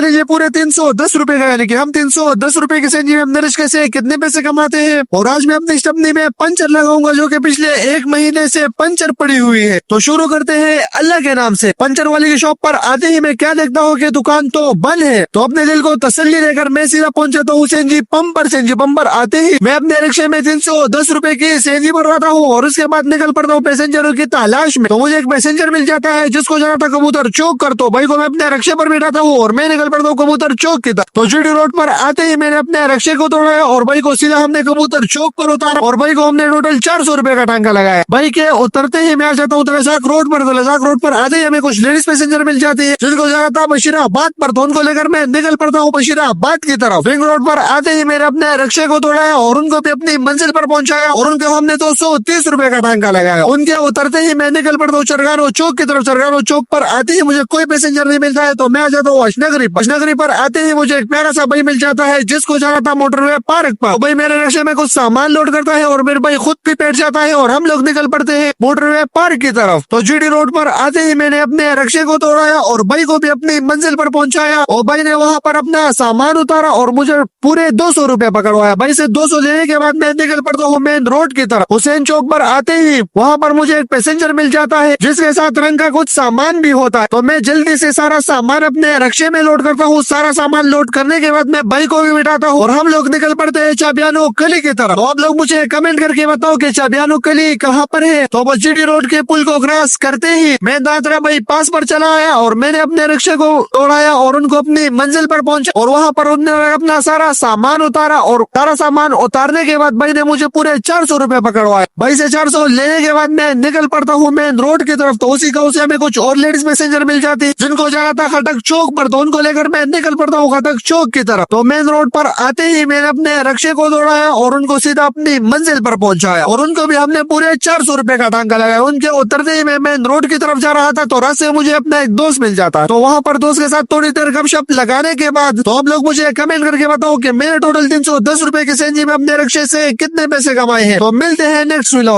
ये पूरे 310 रुपए का, यानी कि हम 310 रुपए की सीएनजी में अपने रिक्शे से कितने पैसे कमाते हैं। और आज मैं अपनी स्टपनी में पंचर लगाऊंगा जो कि पिछले 1 महीने से पंचर पड़ी हुई है। तो शुरू करते हैं अल्लाह के नाम से। पंचर वाली की शॉप पर आते ही मैं क्या देखता हूँ कि दुकान तो बंद है। तो अपने दिल को तसल्ली देकर मैं सीधा पहुंचाता हूँ सीएनजी पंप पर। सीएनजी पंप पर आते ही मैं अपने रिक्शे में 310 रुपए की सीएनजी भरवाता हूँ और उसके बाद निकल पड़ता हूँ पैसेंजरों की तलाश में। तो मुझे एक पैसेंजर मिल जाता है जिसको जाना था कबूतर चौक कर। तो भाई को मैं अपने रिक्शे पर बैठाता हूँ और मैं निकल पड़ता हूँ कबूतर चौक की तरफ। तो जीडी रोड पर आते ही मैंने अपने रिक्शे को तोड़ा और भाई को सीधा हमने कबूतर चौक पर उतारा और भाई को हमने टोटल 400 रुपए का टांका लगाया। भाई के उतरते ही मैं आ जाता हूँ तलसाक रोड पर। तलसाक रोड पर आते ही हमें कुछ लेडीज पैसेंजर मिल जाती है जिनको जाना था बशीराबाद पर। तो उनको लेकर मैं निकल पड़ता हूँ बशीराबाद की तरफ। रिंग रोड पर आते ही मैंने अपने रिक्शे को तोड़ाया और उनको भी अपनी मंजिल पर पहुंचाया और उनको हमने 230 रुपए का टांका लगाया। उनके उतरते ही मैं निकल पड़ता हूँ चरगानो चौक की तरफ। चरगानो चौक पर आते ही मुझे कोई पैसेंजर नहीं मिलता है तो मैं आ जाता हूँ अशनगरी। अशनगरी पर आते ही मुझे एक प्यारा सा भाई मिल जाता है जिसको जाना था मोटरवे पार्क पर। तो भाई मेरे रिक्शे में कुछ सामान लोड करता है और मेरे भाई खुद भी बैठ जाता है और हम लोग निकल पड़ते हैं मोटरवे पार्क की तरफ। तो जीडी रोड पर आते ही मैंने अपने रिक्शे को तोड़ाया और भाई को भी अपनी मंजिल पर पहुंचाया और भाई ने वहां पर अपना सामान उतारा और मुझे पूरे 200 रुपए पकड़वाया। भाई से 200 लेने के बाद मैं निकल पड़ता हूँ मेन रोड की तरफ। हुसैन चौक पर आते ही वहाँ पर मुझे एक पैसेंजर मिल जाता है जिसके साथ रंग का कुछ सामान भी होता है। तो मैं जल्दी से सारा सामान अपने रिक्शे में लोड करता हूँ। सारा सामान लोड करने के बाद मैं भाई को भी बिठाता हूँ और हम लोग निकल पड़ते हैं चाबियानो गली की तरफ। तो आप लोग मुझे कमेंट करके बताओ कि चाबियानो गली कहाँ पर है। तो बस जीडी रोड के पुल को क्रॉस करते ही मैं दादरा भाई पास पर चला आया और मैंने अपने रिक्शे को तोड़ाया और उनको अपनी मंजिल पर पहुंचा और वहाँ पर उन्होंने अपना सारा सामान उतारा और सारा सामान उतारने के बाद भाई ने मुझे पूरे 400 रुपए पकड़वाए। भाई से 400 लेने के बाद मैं निकल पड़ता हूँ मेन रोड की तरफ। तो उसी गाँव से हमें कुछ और लेडीज पैसेंजर मिल जाती जिनको जाना था खटक चौक पर। तो उनको लेकर मैं निकल पड़ता हूँ खटक चौक की तरफ। तो मेन रोड पर आते ही मैंने अपने रिक्शे को दौड़ाया और उनको सीधा अपनी मंजिल पर पहुंचाया और उनको भी हमने पूरे 400 रुपए का टांका लगाया। उनके उतरते ही मैं मेन रोड की तरफ जा रहा था तो रास्ते मुझे अपना एक दोस्त मिल जाता है। तो वहाँ पर दोस्त के साथ थोड़ी देर गपशप लगाने के बाद तो आप लोग मुझे कमेंट करके बताओ कि मैंने टोटल 310 रुपए की सीएनजी में अपने रिक्शे से कितने पैसे कमाए हैं। तो मिलते हैं नेक्स्ट व्लॉग।